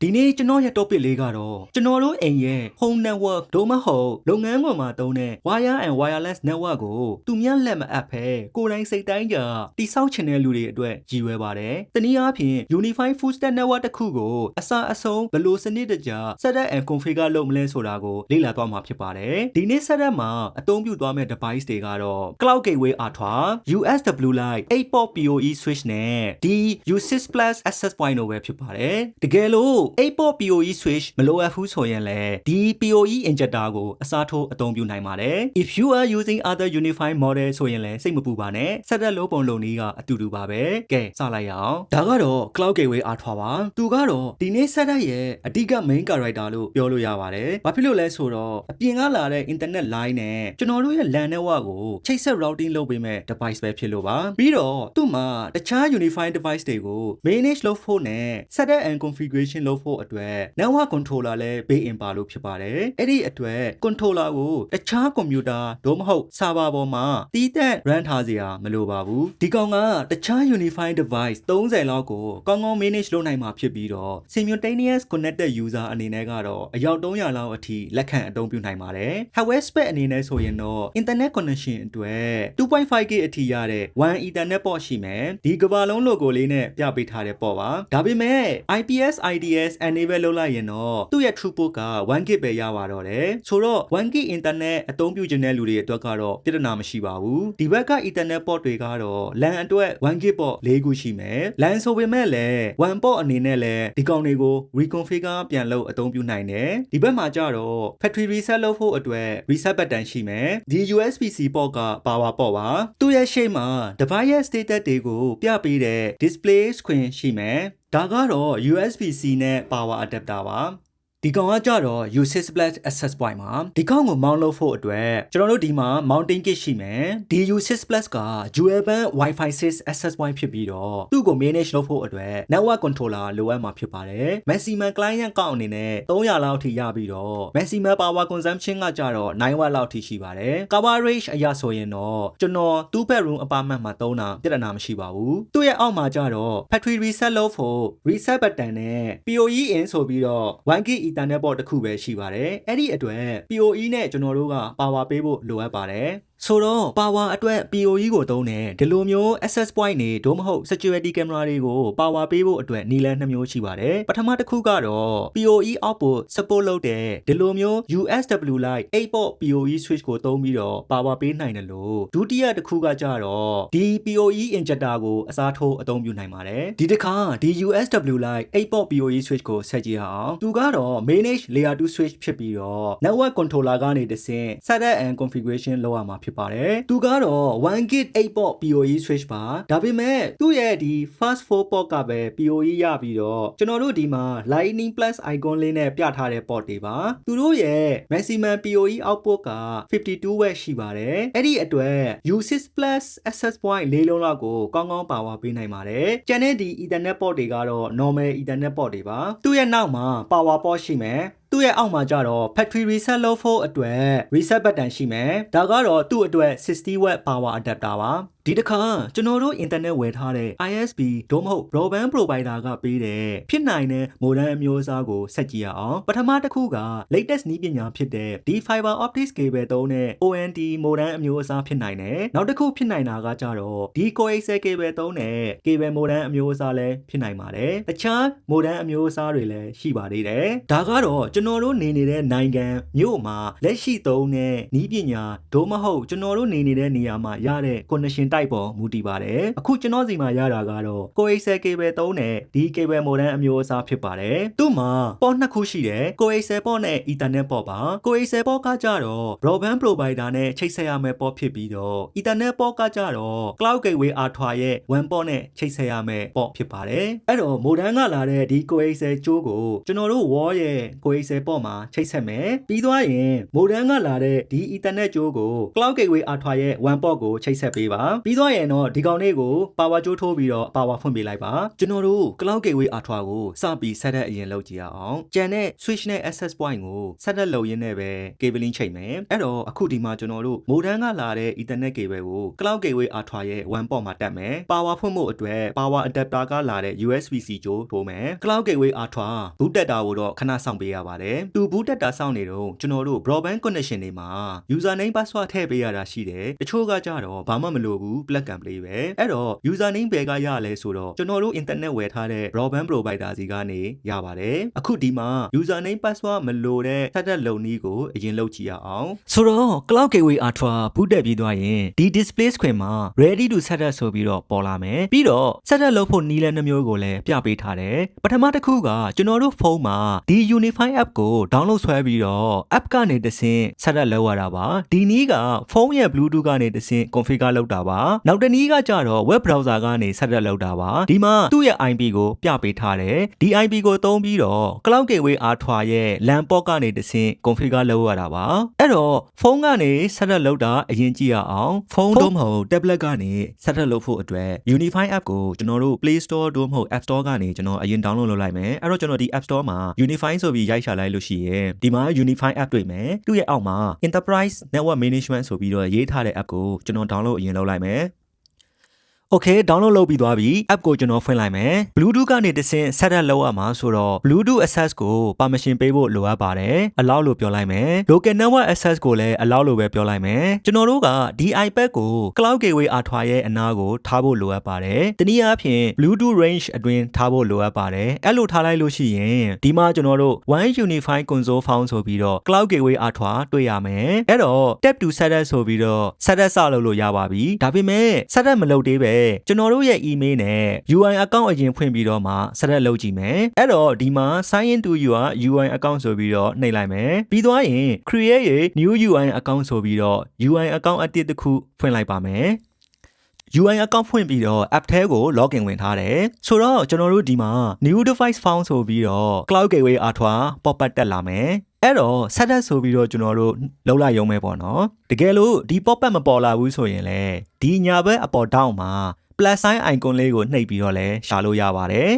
ဒီနေ့ကျွန်တော်ရဲ့ topic လေးကတော့ကျွန်တော်တို့အိမ်ရဲ့ home network ဒို့မဟုတ်လုပ်ငန်းခွင်မှာသုံးတဲ့ wire and wireless network ကိုသူများလက်မအပ်ဖဲကိုယ်တိုင်စိတ်တိုင်းကြတိစောက်ချင်တဲ့လူတွေအတွက်ရည်ရွယ်ပါတယ်။တနည်းအားဖြင့် Unified Full Stack Network တစ်ခုကိုအစအဆုံးဘယ်လိုစနစ်တကျ setup and configure လုပ်မလဲဆိုတာကိုလေ့လာသွားမှာဖြစ်ပါတယ်။ဒီနေ့ setup မှာအသုံးပြုသွားမယ့် device တွေကတော့ Cloud Gateway Ultra, USW Lite, 8-port PoE switch နဲ့ U6 Plus access point တို့ပဲဖြစ်ပါတယ်။တကယ်လို့8-port PoE switch မလိုအပ်ဘူးဆိုရင်လည်းဒီ PoE injector ကိုအစားထိုးအသုံးပြုနိုင်ပါတယ်။ If you are using other unified model ဆိုရင်လည်းစိတ်မပူပါနဲ့ setup လုပ်ပုံလုပ်နည်းကအတူတူပါပဲ။ကဲစလိုက်ရအောင်။ဒါကတော့ Cloud Gateway Ultra ပါ။သူကတော့ဒီနေ့ setup ရဲ့အဓိက main character လို့ပြောလို့ရပါတယ်။ဘာဖြစ်လို့လဲဆိုတော့အပြင်ကလာတဲ့ internet line နဲ့ကျွန်တော်တို့ရဲ့ LAN network ကိုချိတ်ဆက် routing လုပ်ပေးမဲ့ device ပဲဖြစ်လို့ပါ။ပြီးတော့သူ့မှာတခြား unified device တွေကို manage လုပ်ဖို့နဲ့ setup and configuration လုပ်ဖို့အတွက် network controller လည်းပေးအင်ပါလို့ဖြစ်ပါတယ်။အဲ့ဒီအတွက် controller ကိုတခြား computer ဒို့မဟုတ် server ပေါ်မှာတီးသန့် run ထားစရာမလိုပါဘူး။ဒီကောင်ကတခြား unified device 30လောက်ကိုကောင်းကောင်း manage လုပ်နိုင်မှာဖြစ်ပြီးတော့ simultaneous connected user အနေနဲ့ကတော့အယောက်300လောက်အထိလက်ခံအသုံးပြုနိုင်ပါတယ်။ hardware spec အနေနဲ့ဆိုရင်တော့ internet connection အတွက် 2.5K အထိရတဲ့ 1 ethernet port ရှိမယ်။ဒီကမ္ဘာလုံး logo လေးနဲ့ပြပေးထားတဲ့ port ပါ။ဒါပေမဲ့ IPS IDS enable လုပ်လိုက်ရင်တော့သူ့ရဲ့ throughput က 1G ပဲရပါတော့တယ်။ဆိုတော့ 1G internet အသုံးပြုခြင်းတဲ့လူတွေအတွက်ကတော့ပြဿနာမရှိပါဘူး။ဒီဘက်က ethernet port တွေကတော့ LAN အတွက် 1G port 4ခုရှိမယ်။ LAN ဆိုပေမဲ့လည်း 1 port အနေနဲ့လည်းဒီကောင်တွေကို reconfigure ပြန်လုပ်အသုံးပြုနိုင်တယ်။ဒီဘက်မှာကျတော့ factory reset လုပ်ဖို့အတွက် reset button ရှိမယ်။ဒီ USB-C port က power port ပါ။သူ့ရဲ့ရှေ့မှာ device ရဲ့ status တွေကိုပြပေးတဲ့ display screen ရှိမယ်။ဒါကတော့ USB-C နဲ့ power adapter ပါ။ဒီကောင်ကကြတော့ U6 Plus access point မှာဒီကောင်ကို mount လုပ်ဖို့အတွက်ကျွန်တော်တို့ဒီမှာ mounting kit ရှိမယ်ဒီ U6 Plus က dual band Wi-Fi 6 access point ဖြစ်ပြီးတော့သူ့ကို manage လုပ်ဖို့အတွက် network controller လိုအပ်မှာဖြစ်ပါတယ် maximum client count အနေနဲ့300လောက်ထိရပြီးတော့ maximum power consumption ကကြတော့9 watt လောက်ထိရှိပါတယ် coverage အရဆိုရင်တော့ကျွန်တော် 2 bedroom apartment မှာသုံးတာပြဿနာမရှိပါဘူးသူ့ရဲ့အောက်မှာကြတော့ factory reset လုပ်ဖို့ reset button နဲ့ PoE in ဆိုပြီးတော့ 1G Ethernet port တစ်ခုပဲရှိပါတယ်။အဲ့ဒီအတွက် PoE နဲ့ကျွန်တော်တို့က power ပေးဖို့လိုအပ်ပါတယ်။ဆိုတော့ power အတွက် PoE ကိုသုံးတယ်ဒီလိုမျိုး access point တွေဒို့မဟုတ် security camera တွေကို power ပေးဖို့အတွက်နည်းလမ်း2မျိုးရှိပါတယ်ပထမတစ်ခုကတော့ PoE output support လုပ်တဲ့ဒီလိုမျိုး USW Lite 8-port PoE switch ကိုသုံးပြီးတော့ power ပေးနိုင်တယ်လို့ဒုတိယတစ်ခုကကြတော့ဒီ PoE injector ကိုအစားထိုးအသုံးပြုနိုင်ပါတယ်ဒီတစ်ခါဒီ USW Lite 8-port PoE switch ကိုဆက်ကြည့်အောင်သူကတော့ manage layer 2 switch ဖြစ်ပြီးတော့ network controller ကနေတဆင့် setup and configuration လုပ်ရမှာဖြစ်ပါတယ်သူကတော့ 1G 8-port PoE switch ပါဒါပေမဲ့သူ့ရဲ့ဒီ fast 4-port ကပဲ PoE ရပြီးတော့ကျွန်တော်တို့ဒီမှာ lightning plus icon လေးနဲ့ပြထားတဲ့ port တွေပါသူတို့ရဲ့ maximum PoE output က52 watt ရှိပါတယ်အဲ့ဒီအတွက် U6 plus access point ၄လုံးလောက်ကိုကောင်းကောင်း power ပေးနိုင်ပါတယ်ကျန်တဲ့ဒီ ethernet port တွေကတော့ normal ethernet port တွေပါသူ့ရဲ့နောက်မှာ power port ရှိမယ်သူ့ရဲ့အောက်မှာကြတော့ factory reset လုပ်ဖို့အတွက် reset button ရှိမယ်ဒါကတော့သူ့အတွက်60 watt power adapter ပါဒီတစ်ခါကျွန်တော်တို့ internet ဝယ်ထားတဲ့ ISP ဒို့မဟုတ် broadband provider ကပေးတဲ့ဖြစ်နိုင်တဲ့ modem အမျိုးအစားကိုဆက်ကြည့်ရအောင်ပထမတစ်ခုက latest နည်းပညာဖြစ်တဲ့ဒီ fiber optic cable သုံးတဲ့ ONT modem အမျိုးအစားဖြစ်နိုင်တယ်နောက်တစ်ခုဖြစ်နိုင်တာကကြတော့ဒီ coaxial cable သုံးတဲ့ cable modem အမျိုးအစားလည်းဖြစ်နိုင်ပါတယ်တခြား modem အမျိုးအစားတွေလည်းရှိပါသေးတယ်ဒါကတော့ကျွန်တော်တို့နေနေတဲ့နိုင်ငံမြို့မှာလက်ရှိသုံးတဲ့နည်းပညာဒို့မဟုတ်ကျွန်တော်တို့နေနေတဲ့နေရာမှာရတဲ့ connection type ပေါ်မူတည်ပါတယ်အခုကျွန်တော်စီမှာရတာကတော့ coaxial cable သုံးတဲ့ဒီ cable modem အမျိုးအစားဖြစ်ပါတယ်သူ့မှာ port 2ခုရှိတယ် coaxial port နဲ့ ethernet port ပါ coaxial port ကကြတော့ broadband provider နဲ့ချိတ်ဆက်ရမယ့် port ဖြစ်ပြီးတော့ ethernet port ကကြတော့ cloud gateway Ultra ရဲ့ 1 port နဲ့ချိတ်ဆက်ရမယ့် port ဖြစ်ပါတယ်အဲ့တော့ modem ကလာတဲ့ဒီ coaxial ကြိုးကိုကျွန်တော်တို့ wall ရဲ့ coaxial 30ပေါ့မှာချိတ်ဆက်မယ်ပြီးသွားရင်မိုဒန်ကလာတဲ့ဒီ Ethernet ကြိုးကို Cloud Gateway R2 ရဲ့ one port ကိုချိတ်ဆက်ပေးပါပြီးသွားရင်တော့ဒီကောင်လေးကို power ကြိုးထိုးပြီးတော့ power ဖွင့်ပေးလိုက်ပါကျွန်တော်တို့ Cloud Gateway R2 ကိုစပြီးဆက်တဲ့အရင်လုပ်ကြည့်ရအောင်ကျန်တဲ့ switch နဲ့ access point ကိုဆက်တက်လုပ်ရင်းနဲ့ပဲ cabling ချိတ်မယ်အဲ့တော့အခုဒီမှာကျွန်တော်တို့မိုဒန်ကလာတဲ့ Ethernet cable ကို Cloud Gateway R2 ရဲ့ one port မှာတက်မယ် power ဖွင့်ဖို့အတွက် power adapter ကလာတဲ့ USB-C ကြိုးထိုးမယ် Cloud Gateway R2 boot data ကိုတော့ခဏစောင့်ပေးရပါတယ်သူ boot data စောင့်နေတော့ကျွန်တော်တို့ broadband connection တွေမှာ username password ထည့်ပေးရတာရှိတယ်တချို့ကကြတော့ဘာမှမလိုဘူး plug and play ပဲအဲ့တော့ username ဘယ်ကရလဲဆိုတော့ကျွန်တော်တို့ internet ဝယ်ထားတဲ့ broadband provider စီကနေရပါတယ်အခုဒီမှာ username password မလိုတဲ့ setup လုပ်နည်းကိုအရင်လုပ်ကြည့်ရအောင်ဆိုတော့ Cloud Gateway R2 boot တက်ပြီးသွားရင်ဒီ display screen မှာ ready to setup ဆိုပြီးတော့ပေါ်လာမယ်ပြီးတော့ setup လုပ်ဖို့နည်းလမ်းနှမျိုးကိုလည်းပြပေးထားတယ်ပထမတစ်ခုကကျွန်တော်တို့ဖုန်းမှာဒီ Unify app ကို download ဆွဲပြီးတော့ app ကနေတဆင့် setup လုပ်ရတာပါဒီနည်းကဖုန်းရဲ့ Bluetooth ကနေတဆင့် configure လုပ်တာပါနောက်တစ်နည်းကကြတော့ web browser ကနေ setup လုပ်တာပါဒီမှာသူ့ရဲ့ IP ကိုပြပေးထားတယ်ဒီ IP ကိုသုံးပြီးတော့ Cloud Gateway R2 ရဲ့ LAN port ကနေတဆင့် configure လုပ်ရတာပါအဲ့တော့ဖုန်းကနေ setup လုပ်တာအရင်ကြည့်ရအောင်ဖုန်းတို့မဟုတ် tablet ကနေ setup လုပ်ဖို့အတွက် Unify app ကိုကျွန်တော်တို့ Play Store တို့မဟုတ် App Store ကနေကျွန်တော်အရင် download လုပ်လိုက်မယ်အဲ့တော့ကျွန်တော်ဒီ App Store မှာ Unify ဆိုပြီးရိုက်ရှာလိုက်လို့ရှိရင်ဒီမှာ Unify app တွေ့မယ်သူ့ရဲ့အောက်မှာ Enterprise Network Management ဆိုပြီးတော့ရေးထားတဲ့ app ကိုကျွန်တော် download အရင်လုပ်လိုက်မယ်Okay download လုပ်ပြီးသွားပြီ app ကိုကျွန်တော်ဖွင့်လိုက်မယ် Bluetooth ကနေတဆင့် setup လုပ်ရမှာဆိုတော့ Bluetooth access ကို permission ပေးဖို့လိုအပ်ပါတယ် allow လို့ပြောလိုက်မယ် local network access ကိုလည်း allow လို့ပဲပြောလိုက်မယ်ကျွန်တော်တို့ကဒီ iPad ကို Cloud Gateway R2 ရဲ့အနားကိုထားဖို့လိုအပ်ပါတယ်တနည်းအားဖြင့် Bluetooth range အတွင်းထားဖို့လိုအပ်ပါတယ်အဲ့လိုထားလိုက်လို့ရှိရင်ဒီမှာကျွန်တော်တို့ One Unify Console Found ဆိုပြီးတော့ Cloud Gateway R2 တွေ့ရမယ်အဲ့တော့ tap to setup ဆိုပြီးတော့ setup စလုပ်လို့ရပါပြီဒါပေမဲ့ setup မလုပ်သေးပဲကျွန်တော်တို့ရဲ့ email နဲ့ UI account အရင်ဖွင့်ပြီးတော့မှ setup လုပ်ကြည့်မယ်အဲ့တော့ဒီမှာ sign in to your UI account ဆိုပြီးတော့နှိပ်လိုက်မယ်ပြီးသွားရင် create a new UI account ဆိုပြီးတော့ UI account အသစ်တစ်ခုဖွင့်လိုက်ပါမယ်UI account ဖွင့်ပြီးတော့ app ထဲကို login ဝင်ထားတယ်ဆိုတော့ကျွန်တော်တို့ဒီမှာ new device found ဆိုပြီးတော့ Cloud Gateway R2 pop up တက်လာမယ်အဲ့တော့ setup ဆိုပြီးတော့ကျွန်တော်တို့လုပ်လိုက်ရုံပဲပေါ့နော်တကယ်လို့ဒီ pop up မပေါ်လာဘူးဆိုရင်လည်းဒီညာဘက်အပေါ်တောင်းမှာ plus sign icon လေးကိုနှိပ်ပြီးတော့လည်းရှာလို့ရပါတယ်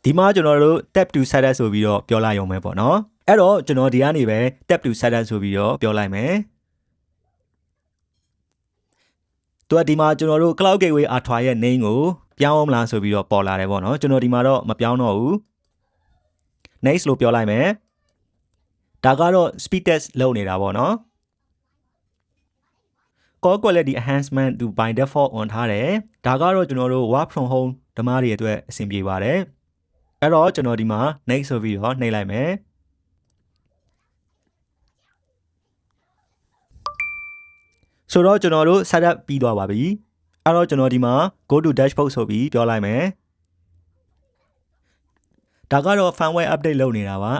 ဒီမှာကျွန်တော်တို့ tap to setup ဆိုပြီးတော့ပြောလိုက်ရုံပဲပေါ့နော်အဲ့တော့ကျွန်တော်ဒီကနေပဲ tap to setup ဆိုပြီးတော့ပြောလိုက်မယ်သူကဒီမှာကျွန်တော်တို့ Cloud Gateway R2 ရဲ့ name ကိုပြောင်းအောင်မလားဆိုပြီးတော့ပေါ်လာတယ်ပေါ့နော်ကျွန်တော်ဒီမှာတော့မပြောင်းတော့ဘူး next လို့ပြောလိုက်မယ်ဒါကတော့ speed test လုပ်နေတာပေါ့နော်call quality enhancement to by default on ထားတယ်ဒါကတော့ကျွန်တော်တို့ work from home ဓမ္မတွေအတွက်အဆင်ပြေပါတယ်အဲ့တော့ကျွန်တော်ဒီမှာ next ဆိုပြီးတော့နှိပ်လိုက်မယ်ဆိုတော့ကျွန်တော်တို့ setup ပြီးသွားပါပြီအဲ့တော့ကျွန်တော်ဒီမှာ go to dashboard ဆိုပြီးပြောလိုက်မယ်ဒါကတော့ firmware update လုပ်နေတာပါ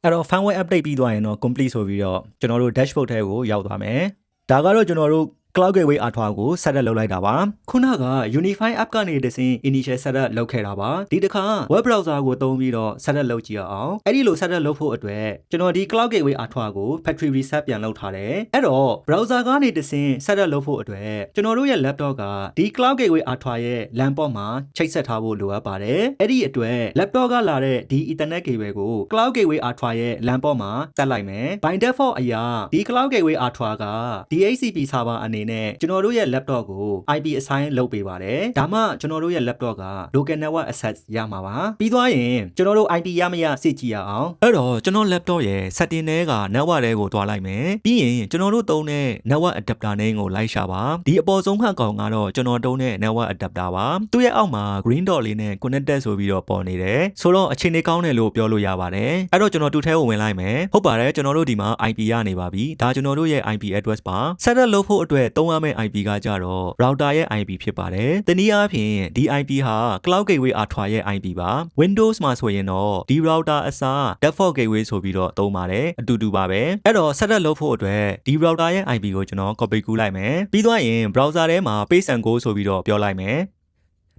အဲ့တော့ firmware update ပြီးသွားရင်တော့ complete ဆိုပြီးတော့ကျွန်တော်တို့ dashboard ထဲကိုရောက်သွားမယ်ဒါကတော့ကျွန်တော်တို့ Cloud Gateway R2 ကို setup လုပ်လိုက်တာပါခုနက Unify app ကနေတဆင့် initial setup လုပ်ခဲ့တာပါဒီတစ်ခါ web browser ကိုသုံးပြီးတော့ setup လုပ်ကြည့်အောင်အဲ့ဒီလို setup လုပ်ဖို့အတွက်ကျွန်တော်ဒီ Cloud Gateway R2 ကို factory reset ပြန်လုပ်ထားတယ်အဲ့တော့ browser ကနေတဆင့် setup လုပ်ဖို့အတွက်ကျွန်တော်တို့ရဲ့ laptop ကဒီ Cloud Gateway R2 ရဲ့ LAN port မှာချိတ်ဆက်ထားဖို့လိုအပ်ပါတယ်အဲ့ဒီအတွက် laptop ကလာတဲ့ဒီ Ethernet cable ကို Cloud Gateway R2 ရဲ့ LAN port မှာတက်လိုက်မယ် by default အရာဒီ Cloud Gateway R2 က DHCP server အနေနဲ့ကျွန်တော်တို့ရဲ့ laptop ကို IP assign လုပ်ပေးပါတယ်ဒါမှကျွန်တော်တို့ရဲ့ laptop က local network access ရမှာပါပြီးသွားရင်ကျွန်တော်တို့ IP ရမရစစ်ကြည့်ရအောင်အဲ့တော့ကျွန်တော် laptop ရဲ့ setting ထဲက network ထဲကိုတွားလိုက်မယ်ပြီးရင်ကျွန်တော်တို့သုံးတဲ့ network adapter name ကိုလိုက်ရှာပါဒီအပေါ်ဆုံးခန့်ကောင်ကတော့ကျွန်တော်တုံးတဲ့ network adapter ပါသူ့ရဲ့အောက်မှာ green dot လေးနဲ့ connected ဆိုပြီးတော့ပေါ်နေတယ်ဆိုတော့အခြေအနေကောင်းတယ်လို့ပြောလို့ရပါတယ်အဲ့တော့ကျွန်တော်တူထဲကိုဝင်လိုက်မယ်ဟုတ်ပါတယ်ကျွန်တော်တို့ဒီမှာ IP ရနေပါပြီဒါကျွန်တော်တို့ရဲ့ IP address ပါ setup လုပ်ဖို့အတွက်သုံးရမယ့် IP ကကြတော့ router ရဲ့ IP ဖြစ်ပါတယ်တနည်းအားဖြင့်ဒီ IP ဟာ Cloud Gateway R2 ရဲ့ IP ပါ Windows မှာဆိုရင်တော့ဒီ router အစား default gateway ဆိုပြီးတော့သုံးပါတယ်အတူတူပါပဲအဲ့တော့ setup လုပ်ဖို့အတွက်ဒီ router ရဲ့ IP ကိုကျွန်တော် copy ကူးလိုက်မယ်ပြီးသွားရင် browser ထဲမှာ paste and go ဆိုပြီးတော့ပြောလိုက်မယ်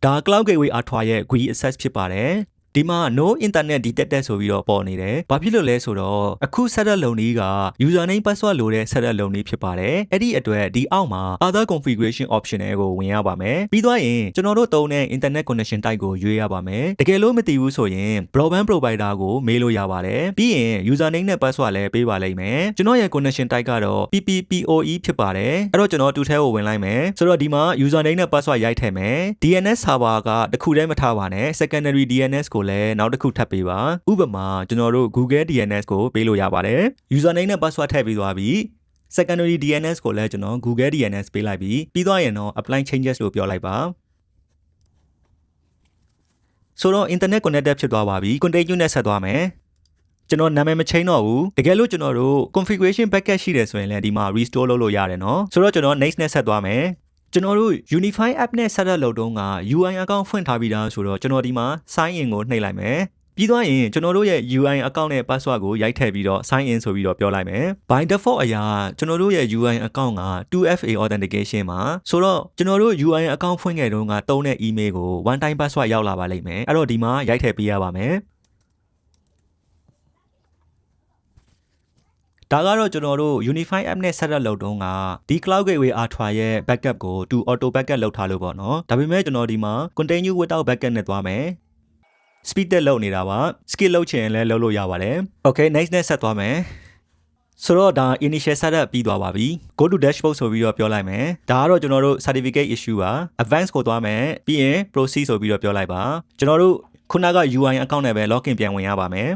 ဒါ Cloud Gateway R2 ရဲ့ GUI access ဖြစ်ပါတယ် ဒီမှာ no internet detected ဆိုပြီးတော့ပေါ်နေတယ်ဘာဖြစ်လို့လဲဆိုတော့အခု setup လုပ်နည်းက username password လို့တဲ့ setup လုပ်နည်းဖြစ်ပါတယ်အဲ့ဒီအတွက်ဒီအောက်မှာ other configuration option တွေကိုဝင်ရပါမယ်ပြီးသွားရင်ကျွန်တော်တို့သုံးတဲ့ internet connection type ကိုရွေးရပါမယ်တကယ်လို့မသိဘူးဆိုရင် broadband provider ကိုမေးလို့ရပါတယ်ပြီးရင် username နဲ့ password လည်းပေးပါလိမ့်မယ်ကျွန်တော်ရဲ့ connection type ကတော့ PPPoE ဖြစ်ပါတယ်အဲ့တော့ကျွန်တော်တူထဲကိုဝင်လိုက်မယ်ဆိုတော့ဒီမှာ username နဲ့ password ရိုက်ထည့်မယ် DNS server ကတစ်ခုတည်းမထားပါနဲ့ secondary DNS ကိုလည်းနောက်တစ်ခုထပ်ပေးပါဥပမာကျွန်တော်တို့ Google DNS ကိုပေးလို့ရပါတယ် username နဲ့ password ထည့်ပြီးသွားပြီ secondary DNS ကိုလည်းကျွန်တော် Google DNS ပေးလိုက်ပြီးသွားရင်တော့ apply changes လို့ပြောလိုက်ပါဆိုတော့ internet connected ဖြစ်သွားပါပြီ continue နဲ့ဆက်သွားမယ်ကျွန်တော်နာမည်မချိန်တော့ဘူးတကယ်လို့ကျွန်တော်တို့ configuration backup ရှိတယ်ဆိုရင်လည်းဒီမှာ restore လုပ်လို့ရတယ်နော်ဆိုတော့ကျွန်တော် next နဲ့ဆက်သွားမယ်ကျွန်တော်တို့ Unify app နဲ့ setup လုပ်တော့က UI account ဖွင့်ထားပြီးသားဆိုတော့ကျွန်တော်ဒီမှာ sign in ကိုနှိပ်လိုက်မယ်ပြီးသွားရင်ကျွန်တော်တို့ရဲ့ UI account နဲ့ password ကိုရိုက်ထည့်ပြီးတော့ sign in ဆိုပြီးတော့ပြောလိုက်မယ် by default အရာကျွန်တော်တို့ရဲ့ UI account က 2FA authentication မှာဆိုတော့ကျွန်တော်တို့ UI account ဖွင့်ခဲ့တုန်းကတုံးတဲ့ email ကို one time password ရောက်လာပါလိမ့်မယ်အဲ့တော့ဒီမှာရိုက်ထည့်ပေးရပါမယ်ဒါကတော့ကျွန်တော်တို့ Unify app နဲ့ setup လုပ်တုန်းကဒီ Cloud Gateway R2 ရဲ့ backup ကို to auto backup လုပ်ထားလို့ပေါ့နော်ဒါပေမဲ့ကျွန်တော်ဒီမှာ continue without backup နဲ့သွားမယ် speed တက်လုပ်နေတာပါ skill လုပ်ချင်ရင်လည်းလုပ်လို့ရပါတယ် okay next နဲ့ဆက်သွားမယ်ဆိုတော့ဒါ initial setup ပြီးသွားပါပြီ go to dashboard ဆိုပြီးတော့ပြောလိုက်မယ်ဒါကတော့ကျွန်တော်တို့ certificate issue ပါ advanced ကိုသွားမယ်ပြီးရင် proceed ဆိုပြီးတော့ပြောလိုက်ပါကျွန်တော်တို့ခုနက UI account နဲ့ပဲ login ပြန်ဝင်ရပါမယ်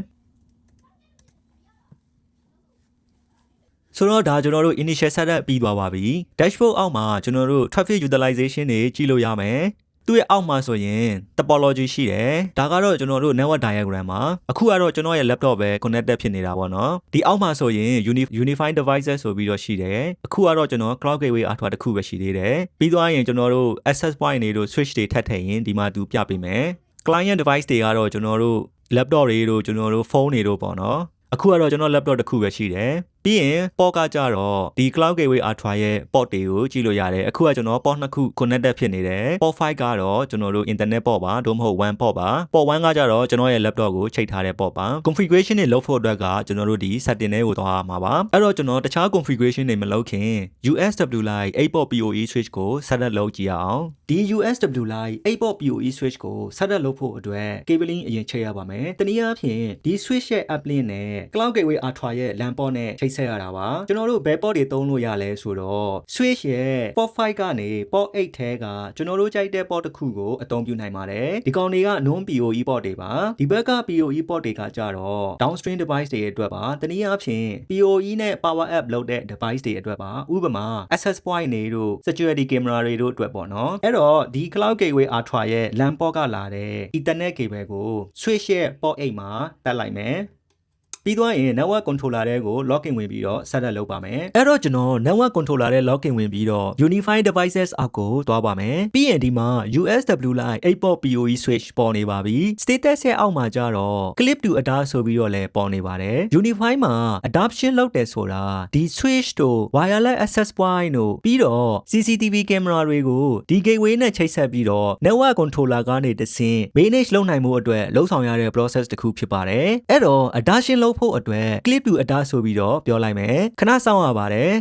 ဆိုတော့ဒါကျွန်တော်တို့ initial setup ပြီးသွားပါပြီ dashboard အောက်မှာကျွန်တော်တို့ traffic utilization တွေကြည့်လို့ရမယ်သူ့ရဲ့အောက်မှာဆိုရင် topology ရှိတယ်ဒါကတော့ကျွန်တော်တို့ network diagram မှာအခုကတော့ကျွန်တော်ရဲ့ laptop ပဲ connected ဖြစ်နေတာပေါ့နော်ဒီအောက်မှာဆိုရင် unified devices ဆိုပြီးတော့ရှိတယ်အခုကတော့ကျွန်တော် cloud gateway R2 တစ်ခုပဲရှိသေးတယ်ပြီးသွားရင်ကျွန်တော်တို့ access point တွေတို့ switch တွေထပ်ထည့်ရင်ဒီမှာသူပြပေးမယ် client device တွေကတော့ကျွန်တော်တို့ laptop တွေတို့ကျွန်တော်တို့ phone တွေတို့ပေါ့နော်အခုကတော့ကျွန်တော် laptop တစ်ခုပဲရှိတယ်ပြီးရင် port ကကြတော့ဒီ Cloud Gateway R2 ရဲ့ port တွေကိုကြည့်လို့ရတယ်အခုကကျွန်တော် port နှစ်ခု connected ဖြစ်နေတယ် port 5ကတော့ကျွန်တော်တို့ internet port ပါသို့မဟုတ် one port ပါ port 1ကကြတော့ကျွန်တော်ရဲ့ laptop ကိုချိတ်ထားတဲ့ port ပါ configuration တွေလုပ်ဖို့အတွက်ကကျွန်တော်တို့ဒီ setting တွေကိုသွားရမှာပါအဲ့တော့ကျွန်တော်တခြား configuration တွေမလုပ်ခင် USW Lite 8-port PoE switch ကို setup လုပ်ကြည့်ရအောင်ဒီ USW Lite 8-port PoE switch ကို setup လုပ်ဖို့အတွက် cabling အရင်ချိတ်ရပါမယ်တနည်းအားဖြင့်ဒီ switch ရဲ့ app link နဲ့ Cloud Gateway R2 ရဲ့ LAN port နဲ့ချိတ်ဆက်ရတာပါကျွန်တော်တို့ဘယ် port တွေသုံးလို့ရလဲဆိုတော့ switch ရဲ့ port 5ကနေ port 8ထဲကကျွန်တော်တို့ကြိုက်တဲ့ port တစ်ခုကိုအသုံးပြုနိုင်ပါတယ်ဒီကောင်တွေက non PoE port တွေပါဒီဘက်က PoE port တွေကကြတော့ downstream device တွေအတွက်ပါတနည်းအားဖြင့် PoE နဲ့ power app လုပ်တဲ့ device တွေအတွက်ပါဥပမာ access point တွေတို့ security camera တွေတို့အတွက်ပေါ့နော်အဲ့တော့ဒီ Cloud Gateway R2 ရဲ့ LAN port ကလာတဲ့ Ethernet cable ကို switch ရဲ့ port 8မှာတက်လိုက်မယ်ပြီးသွားရင် network controller တွေကို login ဝင်ပြီးတော့ setup လုပ်ပါမယ်အဲ့တော့ကျွန်တော် network controller တွေ login ဝင်ပြီးတော့ unified devices အောက်ကိုသွားပါမယ်ပြီးရင်ဒီမှာ USW Lite 8-port PoE switch ပေါ်နေပါပြီ status ရဲ့အောက်မှာကျတော့ clip to adapt ဆိုပြီးတော့လည်းပေါ်နေပါတယ် unify မှာ adaptation လုပ်တယ်ဆိုတာဒီ switch တို့ wireless access point တို့ပြီးတော့ CCTV camera တွေကိုဒီ gateway နဲ့ချိတ်ဆက်ပြီးတော့ network controller ကနေတဆင့် manage လုပ်နိုင်မှုအတွက်လှုပ်ဆောင်ရတဲ့ process တစ်ခုဖြစ်ပါတယ်အဲ့တော့ adaptationဖို့အတွက် clip to adapt ဆိုပြီးတော့ပြောလိုက်မယ်ခဏစောင့်ရပါတယ်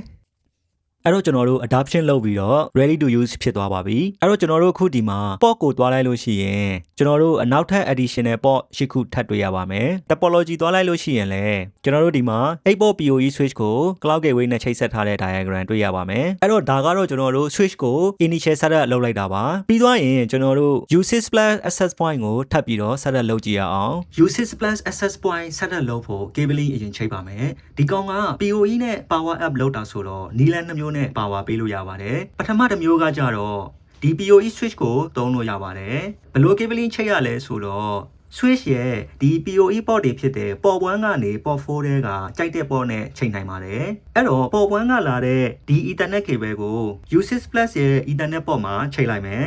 အဲ့တော့ကျွန်တော်တို့ adaptation လုပ်ပြီးတော့ ready to use ဖြစ်သွားပါပြီအဲ့တော့ကျွန်တော်တို့အခုဒီမှာ port ကိုတွားလိုက်လို့ရှိရင်ကျွန်တော်တို့အနောက်ထပ် additional port 8ခုထပ်တွေ့ရပါမယ် topology တွားလိုက်လို့ရှိရင်လည်းကျွန်တော်တို့ဒီမှာ 8-port PoE switch ကို Cloud Gateway နဲ့ချိတ်ဆက်ထားတဲ့ diagram တွေ့ရပါမယ်အဲ့တော့ဒါကတော့ကျွန်တော်တို့ switch ကို initial setup လုပ်လိုက်တာပါပြီးသွားရင်ကျွန်တော်တို့ U6 plus access point ကိုထပ်ပြီးတော့ setup လုပ်ကြည့်ရအောင် U6 plus access point setup လုပ်ဖို့ cabling အရင်ချိတ်ပါမယ်ဒီကောင်က PoE နဲ့ power app လုပ်တာဆိုတော့နီလန်နှမျိုးနဲ့ power ပေးလို့ရပါတယ်ပထမတစ်မျိုးကကြတော့ဒီ PoE switch ကိုသုံးလို့ရပါတယ်ဘယ်လို cabling ချိတ်ရလဲဆိုတော့ switch ရဲ့ဒီ PoE port တွေဖြစ်တဲ့ port 1ကနေ port 4ထဲကကြိုက်တဲ့ port နဲ့ချိန်နိုင်ပါတယ်အဲ့တော့ port 1ကလာတဲ့ဒီ Ethernet cable ကို U6 plus ရဲ့ Ethernet port မှာချိန်လိုက်မယ်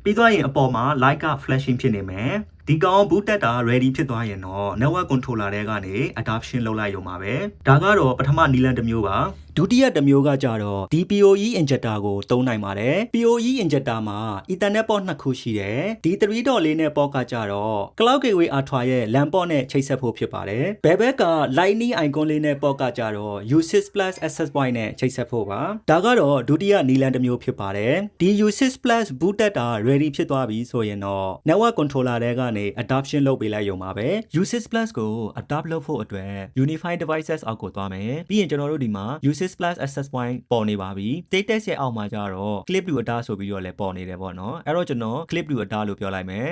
ပြီးသွားရင်အပေါ်မှာ light က flashing ဖြစ်နေမယ်ဒီကောင် boot တက်တာ ready ဖြစ်သွားရင်တော့ network controller တွေကနေ adaptation လုပ်လိုက်ရုံပါပဲဒါကတော့ပထမနီလန်တစ်မျိုးပါ ဒုတိယတစ်မျိုးကကြတော့ဒီ PoE injector ကိုသုံးနိုင်ပါတယ် PoE injector မှာ Ethernet port 2ခုရှိတယ်ဒီ 3.4 နဲ့ port ကကြတော့ Cloud Gateway Ultra ရဲ့ LAN port နဲ့ချိတ်ဆက်ဖို့ဖြစ်ပါတယ်ဘယ်ဘက်က Lightning icon လေးနဲ့ port ကကြတော့ U6 Plus access point နဲ့ချိတ်ဆက်ဖို့ပါဒါကတော့ဒုတိယနည်းလမ်းတစ်မျိုးဖြစ်ပါတယ်ဒီ U6 Plus booted တာ ready ဖြစ်သွားပြီဆိုရင်တော့ network controller တွေကနေ adoption လုပ်ပေးလိုက်ရုံပါပဲ U6 Plus ကို adopt လုပ်ဖို့အတွက် Unified Devices အောက်ကိုသွားမယ်ပြီးရင်ကျွန်တော်တို့ဒီမှာ U6 Plus access point ပေါ်နေပါပြီ status ရဲ့အောက်မှာကြတော့ clip to adapt ဆိုပြီးတော့လည်းပေါ်နေတယ်ပေါ့နော်အဲ့တော့ကျွန်တော် clip to adapt လို့ပြောလိုက်မယ်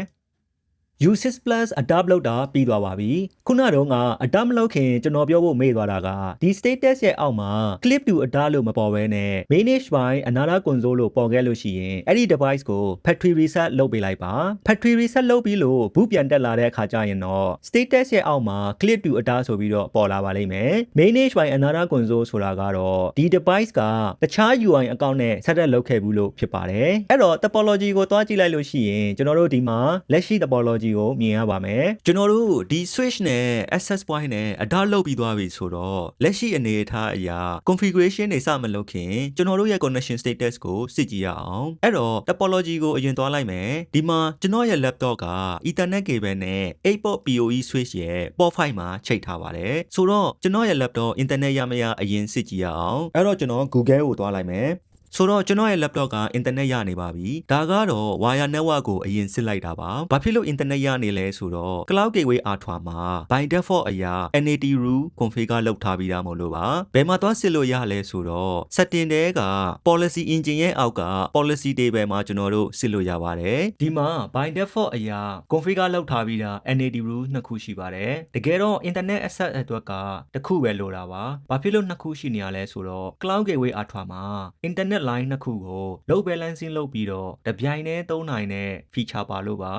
U6 Plus adapt လုပ်တာပြီးသွားပါပြီခုနတော့က adapt မလုပ်ခင်ကျွန်တော်ပြောဖို့မေ့သွားတာကဒီ status ရဲ့အောက်မှာ clip to adapt လို့မပေါ်ဘဲနဲ့ manage by another console လို့ပေါ်ခဲ့လို့ရှိရင်အဲ့ဒီ device ကို factory reset လုပ်ပေးလိုက်ပါ factory reset လုပ်ပြီးလို့ဘူးပြန်တက်လာတဲ့အခါကျရင်တော့ status ရဲ့အောက်မှာ clip to adapt ဆိုပြီးတော့ပေါ်လာပါလိမ့်မယ် manage by another console ဆိုတာကတော့ဒီ device ကတခြား UI အကောင့်နဲ့ set up လုပ်ခဲ့ဘူးလို့ဖြစ်ပါတယ်အဲ့တော့ topology ကိုတွားကြည့်လိုက်လို့ရှိရင်ကျွန်တော်တို့ဒီမှာလက်ရှိ topologyကိုမြင်ရပါမယ်ကျွန်တော်တို့ဒီ switch နဲ့ access point နဲ့ adapt လုပ်ပြီးသွားပြီဆိုတော့လက်ရှိအနေအထားအရာ configuration တွေစမလုပ်ခင်ကျွန်တော်တို့ရဲ့ connection status ကိုစစ်ကြည့်ရအောင်အဲ့တော့ topology ကိုအရင်သွားလိုက်မယ်ဒီမှာကျွန်တော်ရဲ့ laptop က ethernet cable နဲ့ 8-port PoE switch ရဲ့ port 5မှာချိတ်ထားပါတယ်ဆိုတော့ကျွန်တော်ရဲ့ laptop internet ရမရအရင်စစ်ကြည့်ရအောင်အဲ့တော့ကျွန်တော် Google ကိုသွားလိုက်မယ်ဆိုတော့ကျွန်တော်ရဲ့ laptop က internet ရနေပါပြီဒါကတော့ wire network ကိုအရင်စစ်လိုက်တာပါဘာဖြစ်လို့ internet ရနေလဲဆိုတော့ Cloud Gateway Ultra မှာ by default အရာ NAT rule configure လုပ်ထားပြီးသားမို့လို့ပါဘယ်မှာသွားစစ်လို့ရလဲဆိုတော့ setting တဲက policy engine ရဲ့အောက်က policy table မှာကျွန်တော်တို့စစ်လို့ရပါတယ်ဒီမှာ by default အရာ configure လုပ်ထားပြီးသား NAT rule နှစ်ခုရှိပါတယ်တကယ်တော့ internet access အတွက်ကတစ်ခုပဲလိုတာပါဘာဖြစ်လို့နှစ်ခုရှိနေရလဲဆိုတော့ Cloud Gateway Ultra မှာ internet line နှစ်ခုကို load balancing လုပ်ပြီးတော့တပြိုင်တည်းသုံးနိုင်တဲ့ feature ပါလို့ပါ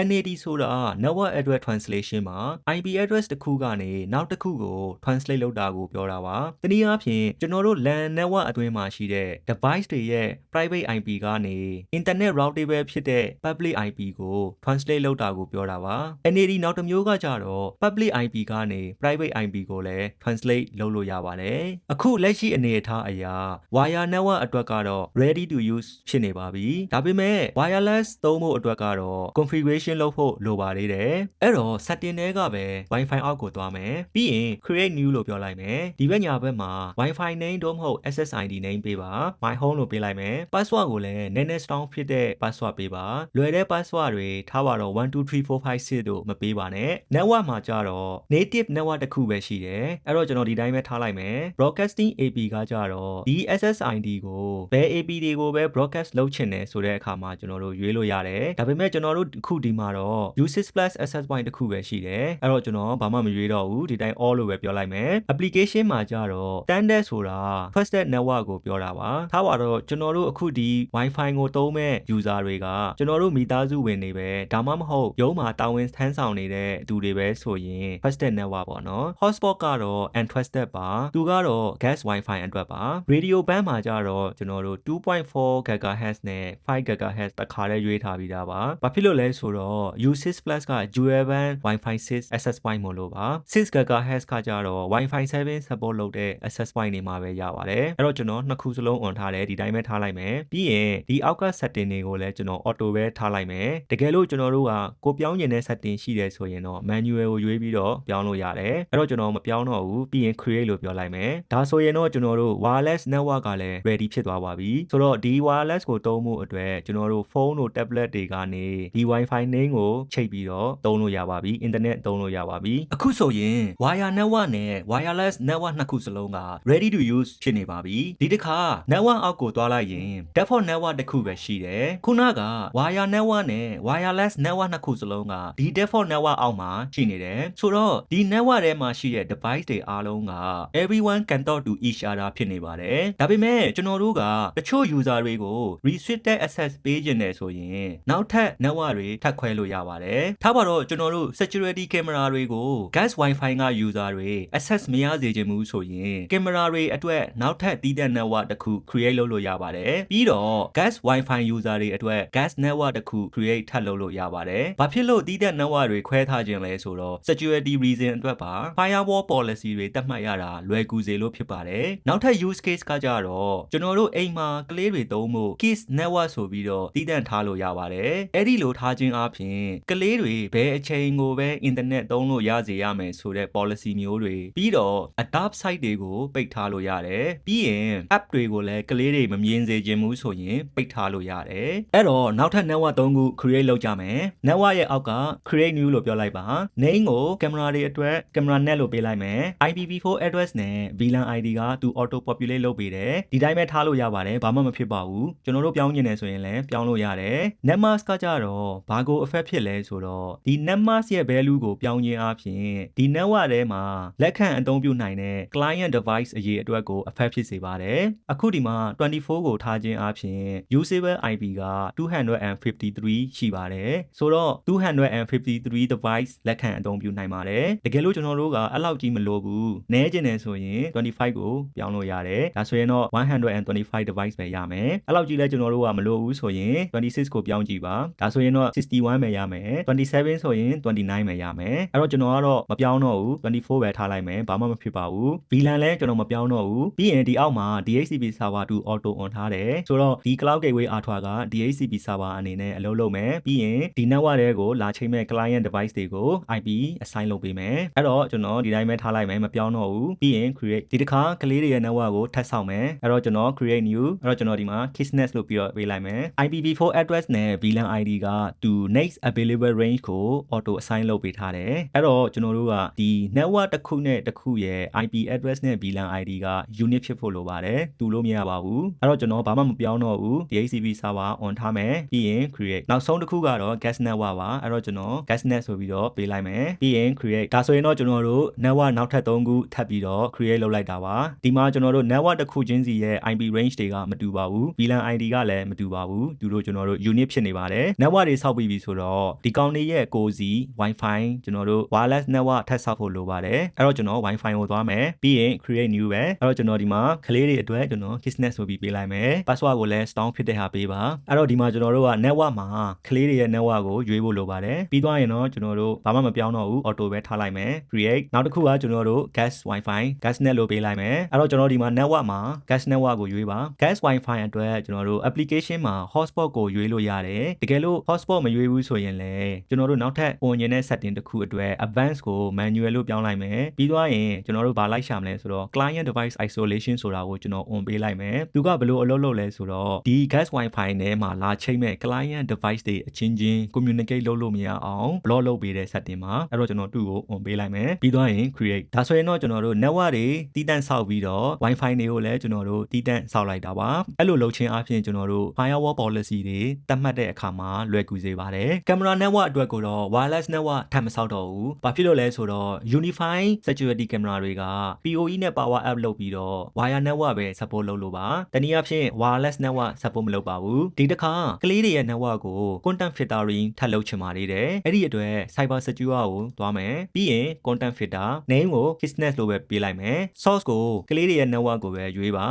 NAT ဆိုတာ network address translation မှာ IP address တစ်ခုကနေနောက်တစ်ခုကို translate လုပ်တာကိုပြောတာပါတနည်းအားဖြင့်ကျွန်တော်တို့ LAN network အတွင်းမှာရှိတဲ့ device တွေရဲ့ private IP ကနေ internet routable ဖြစ်တဲ့ public IP ကို translate လုပ်တာကိုပြောတာပါ NAT နောက်တစ်မျိုးကကြတော့ public IP ကနေ private IP ကိုလည်း translate လုပ်လို့ရပါတယ်အခုလက်ရှိအနေအထားအရာ wire network အတွက်ကတော့ ready to use ဖြစ်နေပါပြီဒါပေမဲ့ wireless သုံးဖို့အတွက်ကတော့ configuration လုပ်ဖို့လိုပါသေးတယ်အဲ့တော့ setting တွေကပဲ Wi-Fi အောက်ကိုသွားမယ်ပြီးရင် create new လို့ပြောလိုက်မယ်ဒီဘက်ညာဘက်မှာ Wi-Fi name တို့မဟုတ် SSID name ပေးပါ my home လို့ပေးလိုက်မယ် password ကိုလည်းနည်းနည်း strong ဖြစ်တဲ့ password ပေးပါလွယ်တဲ့ password တွေထားပါတော့12345တို့မပေးပါနဲ့ network မှာကြတော့ native network တစ်ခုပဲရှိတယ်အဲ့တော့ကျွန်တော်ဒီတိုင်းပဲထားလိုက်မယ် broadcasting AP ကကြတော့ဒီ SSID ကိုဘယ် AP တွေကိုပဲ broadcast လုပ်ချင်တယ်ဆိုတဲ့အခါမှာကျွန်တော်တို့ရွေးလို့ရတယ်ဒါပေမဲ့ကျွန်တော်တို့အခုဒီမှာတော့ U6 Plus access point တစ်ခုပဲရှိတယ်အဲ့တော့ကျွန်တော်ဘာမှမရွေးတော့ဘူးဒီတိုင်း all လို့ပဲပြောလိုက်မယ် application မှာကြတော့ standard ဆိုတာ trusted network ကိုပြောတာပါထားပါတော့ကျွန်တော်တို့အခုဒီ Wi-Fi ကိုသုံးမဲ့ user တွေကကျွန်တော်တို့မိသားစုဝင်တွေပဲဒါမှမဟုတ်ရုံးမှာတာဝန်ထမ်းဆောင်နေတဲ့သူတွေပဲဆိုရင် trusted network ပေါ့နော် hotspot ကတော့ untrusted ပါသူကတော့ gas Wi-Fi အတွက်ပါ radio band မှာကြတော့ကျွန်တော်တို့ 2.4 GHz နဲ့5 GHz တခါတည်းရွေးထားပြီးသားပါဘာဖြစ်လို့လဲဆိုတော့ U6 Plus က dual band Wi-Fi 6 access point မို့လို့ပါ6 GHz ကကြတော့ Wi-Fi 7 support လုပ်တဲ့ access point တွေမှာပဲရပါတယ်အဲ့တော့ကျွန်တော်နှစ်ခုစလုံး on ထားတယ်ဒီတိုင်းပဲထားလိုက်မယ်ပြီးရင်ဒီအောက်က setting တွေကိုလည်းကျွန်တော် auto ပဲထားလိုက်မယ်တကယ်လို့ကျွန်တော်တို့ကကိုပြောင်းကျင်တဲ့ setting ရှိတယ်ဆိုရင်တော့ manual ကိုရွေးပြီးတော့ပြောင်းလို့ရတယ်အဲ့တော့ကျွန်တော်မပြောင်းတော့ဘူးပြီးရင် create လို့ပြောလိုက်မယ်ဒါဆိုရင်တော့ကျွန်တော်တို့ wireless network ကလည်း ready ဖြစ်သွားပါပြီဆိုတော့ဒီ wireless ကိုသုံးမှုအတွက်ကျွန်တော်တို့ဖုန်းတို့ tablet တွေကနေဒီ Wi-Fi name ကိုချိတ်ပြီးတော့သုံးလို့ရပါပြီ internet သုံးလို့ရပါပြီအခုဆိုရင် wire network နဲ့ wireless network နှစ်ခုစလုံးက ready to use ဖြစ်နေပါပြီဒီတစ်ခါ network အောက်ကိုသွားလိုက်ရင် default network တစ်ခုပဲရှိတယ်ခုနက wire network နဲ့ wireless network နှစ်ခုစလုံးကဒီ default network အောက်မှာရှိနေတယ်ဆိုတော့ဒီ network ထဲမှာရှိတဲ့ device တွေအားလုံးက everyone can talk to each other ဖြစ်နေပါတယ်ဒါပေမဲ့ကျွန်တော်တို့က တချို့ user တွေကို restricted access ပေးခြင်းနဲ့ဆိုရင်နောက်ထပ် network တွေထပ်ခွဲလို့ရပါတယ်ထားပါတော့ကျွန်တော်တို့ security camera တွေကို gas wifi က user တွေ access မရစေချင်ဘူးဆိုရင် camera တွေအတွက်နောက်ထပ်တည်တဲ့ network တစ်ခု create လုပ်လို့ရပါတယ်ပြီးတော့ gas wifi user တွေအတွက် gas network တစ်ခု create ထပ်လုပ်လို့ရပါတယ်ဘာဖြစ်လို့တည်တဲ့ network တွေခွဲထားခြင်းလဲဆိုတော့ security reason အတွက်ပါ firewall policy တွေတတ်မှတ်ရတာလွယ်ကူစေလို့ဖြစ်ပါတယ်နောက်ထပ် use case ကကြတော့ကျွန်တော်တို့အိမ်မှာကလေးတွေသုံးဖို့ kids network ဆိုပြီးတော့တည်တဲ့ထားလို့ရပါတယ်အဲ့ဒီလိုထားခြင်းအပြင်ကလေးတွေဘယ်အချိန်ကိုပဲ internet သုံးလို့ရစေရမယ်ဆိုတဲ့ policy မျိုးတွေပြီးတော့ adopt site တွေကိုပိတ်ထားလို့ရတယ်ပြီးရင် app တွေကိုလည်းကလေးတွေမမြင်စေချင်ဘူးဆိုရင်ပိတ်ထားလို့ရတယ်အဲ့တော့နောက်ထပ် network 3ခု create လုပ်ကြမယ် network ရဲ့အောက်က create new လို့ပြောလိုက်ပါ name ကို camera တွေအတွက် camera net လို့ပေးလိုက်မယ် IPv4 address နဲ့ VLAN ID ကသူ auto populate လုပ်ပေးတယ်ဒီတိုင်းပဲထားလို့ရပါတယ်ဘာမှမဖြစ်ပါဘူးကျွန်တော်တို့ပြောင်းကျင်နေဆိုရင်လည်းပြောင်းလို့ရတယ် net mask ကကြတော့ဘာကို effect ဖြစ်လဲဆိုတော့ဒီ net mask ရဲ့ value ကိုပြောင်းခြင်းအပြင်ဒီ network ထဲမှာလက်ခံအသုံးပြုနိုင်တဲ့ client device အရေးအတွက်ကို effect ဖြစ်စေပါတယ်အခုဒီမှာ24ကိုထားခြင်းအပြင် usable IP က253ရှိပါတယ်ဆိုတော့253 device လက်ခံအသုံးပြုနိုင်ပါတယ်တကယ်လို့ကျွန်တော်တို့ကအဲ့လောက်ကြီးမလိုဘူးနည်းကျင်တယ်ဆိုရင်25ကိုပြောင်းလို့ရတယ်ဒါဆိုရင်တော့125 device ပဲရမယ်အဲ့လောက်ကြီးလဲကျွန်တော်တို့ကမလိုဘူးဆိုရင်26ကိုပြောင်းကြည့်ပါဒါဆိုရင်တော့61ပဲရမယ်27ဆိုရင်29ပဲရမယ်အဲ့တော့ကျွန်တော်ကတော့မပြောင်းတော့ဘူး24ပဲထားလိုက်မယ်ဘာမှမဖြစ်ပါဘူး VLAN လဲကျွန်တော်မပြောင်းတော့ဘူးပြီးရင်ဒီအောက်မှာ DHCP server 2 auto on ထားတယ်ဆိုတော့ဒီ cloud gateway R2 က DHCP server အနေနဲ့အလုပ်လုပ်မယ်ပြီးရင်ဒီ network တွေကိုလာချိန်မဲ့ client device တွေကို IP assign လုပ်ပေးမယ်အဲ့တော့ကျွန်တော်ဒီတိုင်းပဲထားလိုက်မယ်မပြောင်းတော့ဘူးပြီးရင် create ဒီတစ်ခါကလေးတွေရဲ့ network ကိုထပ်ဆောက်မယ်အဲ့တော့ကျွန်တော် create new အဲ့တော့ကျွန်တော်ဒီမှာ kissnet လို့ပြီးတော့ပေးလိုက်မယ် IPv4 address နဲ့ VLAN ID ကသူ next available range ကို auto assign လုပ်ပေးထားတယ်အဲ့တော့ကျွန်တော်တို့ကဒီ network တစ်ခုနဲ့တစ်ခုရဲ့ IP address နဲ့ VLAN ID က unit ဖြစ်ဖို့လိုပါတယ်တူလို့မရပါဘူးအဲ့တော့ကျွန်တော်ဘာမှမပြောင်းတော့ဘူး DHCP server on ထားမယ်ပြီးရင် create နောက်ဆုံးတစ်ခုကတော့ gas network ပါအဲ့တော့ကျွန်တော် gasnet ဆိုပြီးတော့ပေးလိုက်မယ်ပြီးရင် create ဒါဆိုရင်တော့ကျွန်တော်တို့ network နောက်ထပ်3ခုထပ်ပြီးတော့ create လုပ်လိုက်တာပါဒီမှာကျွန်တော်တို့ network တစ်ခုချင်းစီရဲ့ IP range တွေကမတူပါဘူး VLAN ID ကလည်းမတူပါဘူးသူတို့ကျွန်တော်တို့ unit ဖြစ်နေပါတယ် network တွေဆောက်ပြီးပြီဆိုတော့ဒီကောင်တွေရဲ့ကိုစီ Wi-Fi ကျွန်တော်တို့ wireless network ထပ်ဆောက်ဖို့လိုပါတယ်အဲ့တော့ကျွန်တော် Wi-Fi ကိုသွားမယ်ပြီးရင် create new ပဲအဲ့တော့ကျွန်တော်ဒီမှာကလေးတွေအတွက်ကျွန်တော် kissnet ဆိုပြီးပေးလိုက်မယ် password ကိုလည်း strong ဖြစ်တဲ့ဟာပေးပါအဲ့တော့ဒီမှာကျွန်တော်တို့က network မှာကလေးတွေရဲ့ network ကိုရွေးဖို့လိုပါတယ်ပြီးသွားရင်တော့ကျွန်တော်တို့ဘာမှမပြောင်းတော့ဘူး auto ပဲထားလိုက်မယ် create နောက်တစ်ခုကကျွန်တော်တို့ gas wifi gasnet လို့ပေးလိုက်မယ်အဲ့တော့ကျွန်တော်ဒီမှာ network မှာ gas network ကိုရွေးပါ gas wifi အတွက်ကျွန်တော်တို့ application မှာ hotspot ကိုရွေးလို့ရတယ်တကယ်လို့ hotspot မရွေးဘူးဆိုရင်လည်းကျွန်တော်တို့နောက်ထပ် on ရင်တဲ့ setting တစ်ခုအတွက် advanced ကို manual လို့ပြောင်းလိုက်မယ်ပြီးသွားရင်ကျွန်တော်တို့ဘာလိုက်ရှာမလဲဆိုတော့ client device isolation ဆိုတာကိုကျွန်တော် on ပေးလိုက်မယ်သူကဘယ်လိုအလုပ်လုပ်လဲဆိုတော့ဒီ gas wifi နဲ့မှာလာချိတ်မဲ့ client device တွေအချင်းချင်း communicate လုပ်လို့မရအောင် block လုပ်ပေးတဲ့ setting မှာအဲ့တော့ကျွန်တော်သူ့ကို on ပေးလိုက်မယ်ပြီးသွားရင် create ဒါဆိုရင်တော့ကျွန်တော်တို့ network တွေတီးတန့်ဆောက်ပြီးတော့ wifi တွေကိုလည်းကျွန်တော်တို့တီးတန့်ဆောက်လိုက်တာပါအဲ့လိုလုပ်ခြင်းအပြင်ကျွန်တော်တို့ firewall policy တွေတတ်မှတ်တဲ့အခါမှာလွယ်ကူစေပါတယ် camera network အတွက်ကိုတော့ wireless network ထပ်မဆောက်တော့ဘူးဘာဖြစ်လို့လဲဆိုတော့ unify security camera တွေက PoE နဲ့ power up လုပ်ပြီးတော့ wire network ပဲ support လုပ်လို့ပါတနည်းအားဖြင့် wireless network support မလုပ်ပါဘူးဒီတစ်ခါကလေးတွေရဲ့ network ကို content filtering ထပ်လုပ်ချင်ပါသေးတယ်အဲ့ဒီအတွက် cyber secure ကိုသွားမယ်ပြီးရင် content filter name ကို kissnet လို့ပဲပေးလိုက်မယ် source ကိုကလေးတွေရဲ့ network ကိုပဲရွေးပါ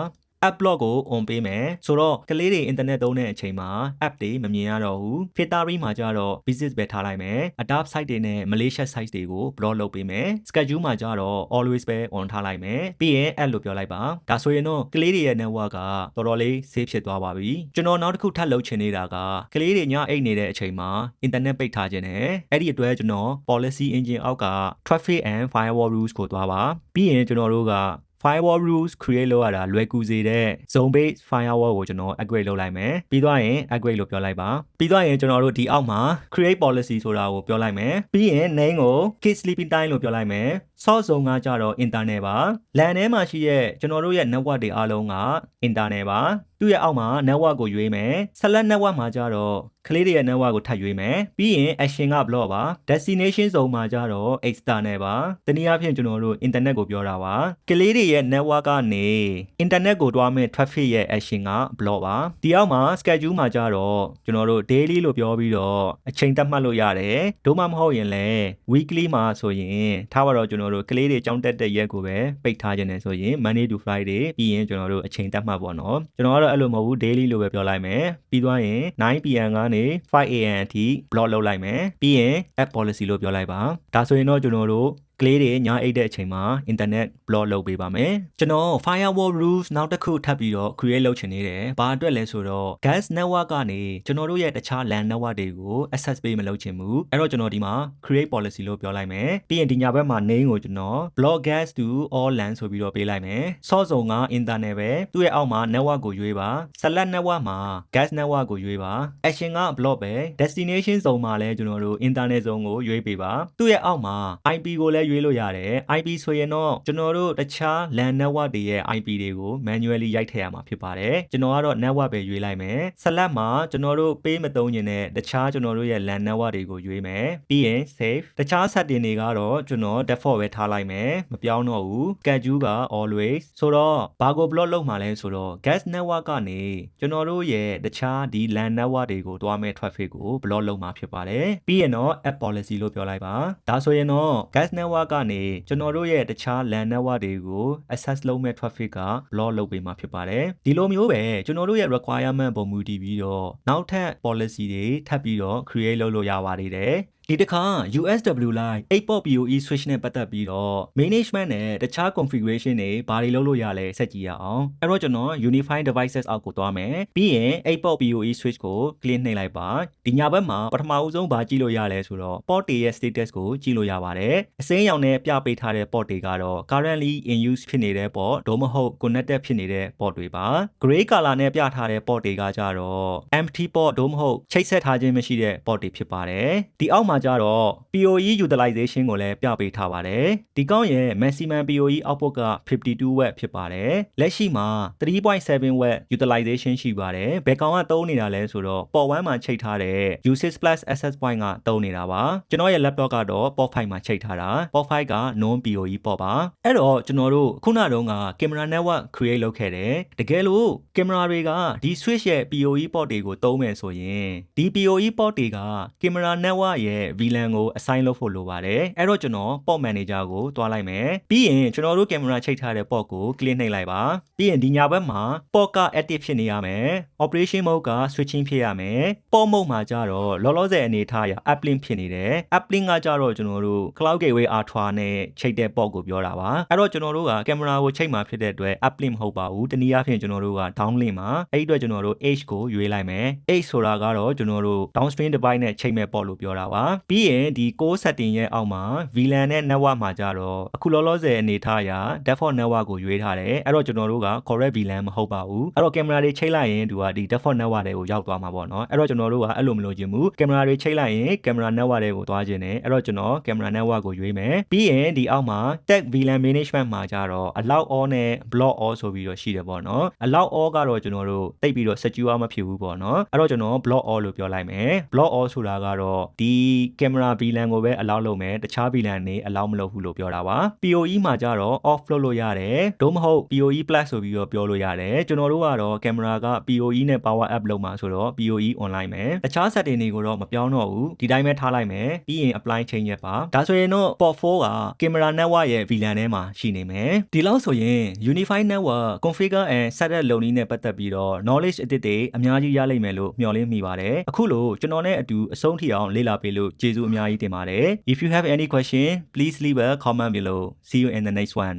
app block ကို on ပေးမယ်ဆိုတော့ကလေးတွေ internet သုံးတဲ့အချိန်မှာ app တွေမမြင်ရတော့ဘူး filtering မှာကြတော့ business ပဲထားလိုက်မယ် adopt site တွေနဲ့ malicious site တွေကို block လုပ်ပေးမယ် schedule မှာကြတော့ always ပဲ on ထားလိုက်မယ်ပြီးရင် app လို့ပြောလိုက်ပါဒါဆိုရင်တော့ကလေးတွေရဲ့ network ကတော်တော်လေး safe ဖြစ်သွားပါပြီကျွန်တော်နောက်တစ်ခုထပ်လုပ်ချင်နေတာကကလေးတွေညအိတ်နေတဲ့အချိန်မှာ internet ပိတ်ထားခြင်းနဲ့အဲ့ဒီအတွက်ကျွန်တော် policy engine အောက်က traffic and firewall rules ကိုသွားပါပြီးရင်ကျွန်တော်တို့ကfirewall rules create လုပ်ရတာလွယ်ကူစေတဲ့ zone based firewall ကိုကျွန်တော် upgrade လုပ်လိုက်မယ်ပြီးသွားရင် upgrade လို့ပြောလိုက်ပါပြီးသွားရင်ကျွန်တော်တို့ဒီအောက်မှာ create policy ဆိုတာကိုပြောလိုက်မယ်ပြီးရင် name ကို kids sleeping time လို့ပြောလိုက်မယ် source ဇုံကကြတော့ internet ပါ LAN ထဲမှာရှိတဲ့ကျွန်တော်တို့ရဲ့ network တွေအားလုံးက internet ပါသူ့ရဲ့အောက်မှာ network ကိုရွေးမယ် select network မှာကြတော့ကလေးတွေရဲ့ network ကိုထပ်ရွေးမယ်ပြီးရင် action က block ပါ destination ဇုံမှာကြတော့ external ပါတနည်းအားဖြင့်ကျွန်တော်တို့ internet ကိုပြောတာပါကလေးတွေရဲ့ network ကနေ internet ကိုတွားမဲ့ traffic ရဲ့ action က block ပါဒီအောက်မှာ schedule မှာကြတော့ကျွန်တော်တို့ daily လို့ပြောပြီးတော့အချိန်သတ်မှတ်လို့ရတယ်ဒို့မှမဟုတ်ရင်လည်း weekly မှာဆိုရင်ထားပါတော့ကျွန်တော်တို့ကလေးတွေကြောင်းတက်တဲ့ရက်ကိုပဲပိတ်ထားခြင်းနဲ့ဆိုရင် Monday to Friday ပြီးရင်ကျွန်တော်တို့အချိန်သတ်မှတ်ပေါ့နော်ကျွန်တော်ကတော့အဲ့လိုမဟုတ်ဘူး daily လို့ပဲပြောလိုက်မယ်ပြီးသွားရင် 9pm ကနေ 5am အထိ block လုပ်လိုက်မယ်ပြီးရင် app policy လို့ပြောလိုက်ပါဒါဆိုရင်တော့ကျွန်တော်တို့ကလေးတွေညအိတ်တဲ့အချိန်မှာ internet block လုပ်ပေးပါမယ်ကျွန်တော် firewall rules နောက်တစ်ခုထပ်ပြီးတော့ create လုပ်ချင်နေတယ်ဘာအတွက်လဲဆိုတော့ gas network ကနေကျွန်တော်တို့ရဲ့တခြား LAN network တွေကို access ပေးမလုပ်ချင်ဘူးအဲ့တော့ကျွန်တော်ဒီမှာ create policy လို့ပြောလိုက်မယ်ပြီးရင်ဒီညာဘက်မှာ name ကိုကျွန်တော် block gas to all LAN ဆိုပြီးတော့ပေးလိုက်မယ် source ဇုံက internet ပဲသူ့ရဲ့အောက်မှာ network ကိုရွေးပါ select network မှာ gas network ကိုရွေးပါ action က block ပဲ destination ဇုံမှာလည်းကျွန်တော်တို့ internet ဇုံကိုရွေးပေးပါသူ့ရဲ့အောက်မှာ IP ကိုလည်းရွေးလို့ရတယ် IP ဆိုရင်တော့ကျွန်တော်တို့တခြား LAN network တွေရဲ့ IP တွေကို manually ရိုက်ထည့်ရမှာဖြစ်ပါတယ်ကျွန်တော်ကတော့ network ပဲရွေးလိုက်မယ် select မှာကျွန်တော်တို့ပေးမသုံးခြင်းနဲ့တခြားကျွန်တော်တို့ရဲ့ LAN network တွေကိုရွေးမယ်ပြီးရင် save တခြား setting တွေကတော့ကျွန်တော် default ပဲထားလိုက်မယ်မပြောင်းတော့ဘူး schedule က always ဆိုတော့ဘာကို block လုပ်မှာလဲဆိုတော့ gas network ကနေကျွန်တော်တို့ရဲ့တခြားဒီ LAN network တွေကိုတွားမဲ့ traffic ကို block လုပ်မှာဖြစ်ပါတယ်ပြီးရင်တော့ app policy လို့ပြောလိုက်ပါဒါဆိုရင်တော့ gas network ကနေကျွန်တော်တို့ရဲ့တခြား LAN network တွေကို access လုပ်မဲ့ traffic က block လုပ်ပေးမှာဖြစ်ပါတယ်ဒီလိုမျိုးပဲကျွန်တော်တို့ရဲ့ requirement ပုံမူတည်ပြီးတော့နောက်ထပ် policy တွေထပ်ပြီးတော့ create လုပ်လို့ရပါသေးတယ်ဒီတစ်ခါ USW Line 8port PoE switch နဲ့ပတ်သက်ပြီးတော့ management နဲ့တခြား configuration တွေဘာတွေလုပ်လို့ရလဲဆက်ကြည့်ရအောင်အဲ့တော့ကျွန်တော် Unify Devices အောက်ကိုသွားမယ်ပြီးရင် 8port PoE switch ကို click နှိပ်လိုက်ပါဒီညာဘက်မှာပထမဦးဆုံးဘာကြည့်လို့ရလဲဆိုတော့ port တွေရဲ့ status ကိုကြည့်လို့ရပါတယ်အစိမ်းရောင်နဲ့ပြပေးထားတဲ့ port တွေကတော့ currently in use ဖြစ်နေတဲ့ port သို့မဟုတ် connected ဖြစ်နေတဲ့ port တွေပါ gray color နဲ့ပြထားတဲ့ port တွေကကြတော့ empty port သို့မဟုတ်ချိတ်ဆက်ထားခြင်းမရှိတဲ့ port တွေဖြစ်ပါတယ်ဒီအောက်မှာကြတော့ PoE utilization ကိုလည်းပြပေးထားပါတယ်ဒီကောင်းရဲ့ maximum PoE output က 52W ဖြစ်ပါတယ်လက်ရှိမှာ 3.7W utilization ရှိပါတယ်ဘယ်ကောင်ကသုံးနေတာလဲဆိုတော့ port 1မှာချိတ်ထားတဲ့ usage plus access point ကသုံးနေတာပါကျွန်တော်ရဲ့ laptop ကတော့ port 5မှာချိတ်ထားတာ port 5က non PoE port ပါအဲ့တော့ကျွန်တော်တို့ခုနတုန်းက camera network create လုပ်ခဲ့တယ်တကယ်လို့ camera တွေကဒီ switch ရဲ့ PoE port တွေကိုသုံးမယ်ဆိုရင်ဒီ PoE port တွေက camera network ရဲ့ VLAN ကို assign လုပ်ဖို့လိုပါတယ်အဲ့တော့ကျွန်တော် port manager ကိုတွားလိုက်မယ်ပြီးရင်ကျွန်တော်တို့ camera ချိတ်ထားတဲ့ port ကို click နှိပ်လိုက်ပါပြီးရင်ဒီညာဘက်မှာ port က active ဖြစ်နေရမယ် operation mode က switching ဖြစ်ရမယ် port mode မှာကြတော့လောလောဆယ်အနေထားအရ uplink ဖြစ်နေတယ် uplink ကကြတော့ကျွန်တော်တို့ cloud gateway R2 နဲ့ချိတ်တဲ့ port ကိုပြောတာပါအဲ့တော့ကျွန်တော်တို့က camera ကိုချိတ်မှာဖြစ်တဲ့အတွက် uplink မဟုတ်ပါဘူးတနည်းအားဖြင့်ကျွန်တော်တို့က downlink မှာအဲ့ဒီအတွက်ကျွန်တော်တို့ H ကိုရွေးလိုက်မယ် H ဆိုတာကတော့ကျွန်တော်တို့ downstream device နဲ့ချိတ်မဲ့ port လို့ပြောတာပါပြီးရင်ဒီ core setting ရဲ့အောက်မှာ VLAN နဲ့ network မှာကြတော့အခုလောလောဆယ်အနေထားအရ default network ကိုရွေးထားတယ်အဲ့တော့ကျွန်တော်တို့က correct VLAN မဟုတ်ပါဘူးအဲ့တော့ camera တွေချိတ်လိုက်ရင်သူကဒီ default network တွေကိုရောက်သွားမှာပေါ့နော်အဲ့တော့ကျွန်တော်တို့ကအဲ့လိုမလုပ်ချင်ဘူး camera တွေချိတ်လိုက်ရင် camera network တွေကိုသွားခြင်းတယ်အဲ့တော့ကျွန်တော် camera network ကိုရွေးမယ်ပြီးရင်ဒီအောက်မှာ tag VLAN management မှာကြတော့ allow all နဲ့ block all ဆိုပြီးတော့ရှိတယ်ပေါ့နော် allow all ကတော့ကျွန်တော်တို့တိတ်ပြီးတော့ secure မဖြစ်ဘူးပေါ့နော်အဲ့တော့ကျွန်တော် block all လို့ပြောလိုက်မယ် block all ဆိုတာကတော့ဒီ camera VLAN ကိုပဲ allow လုပ်မယ်တခြား VLAN တွေ allow မလုပ်ဘူးလို့ပြောတာပါ PoE မှာကြတော့ off လုပ်လို့ရတယ်ဒို့မဟုတ် PoE plus ဆိုပြီးတော့ပြောလို့ရတယ်ကျွန်တော်တို့ကတော့ camera က PoE နဲ့ power up လုပ်မှာဆိုတော့ PoE online မယ်တခြား setting တွေကိုတော့မပြောင်းတော့ဘူးဒီတိုင်းပဲထားလိုက်မယ်ပြီးရင် apply change ရပါဒါဆိုရင်တော့ port 4က camera network ရဲ့ VLAN ထဲမှာရှိနေမယ်ဒီလောက်ဆိုရင် Unified Network configure and setup လုပ်နည်းနဲ့ပတ်သက်ပြီးတော့ knowledge အသစ်တွေအများကြီးရလိမ့်မယ်လို့မျှော်လင့်မိပါတယ်အခုလို့ကျွန်တော်နဲ့အတူအဆုံးထိအောင်လေ့လာပေးလို့ကျေးဇူးအများကြီးတင်ပါတယ်If you have any question please leave a comment below see you in the next one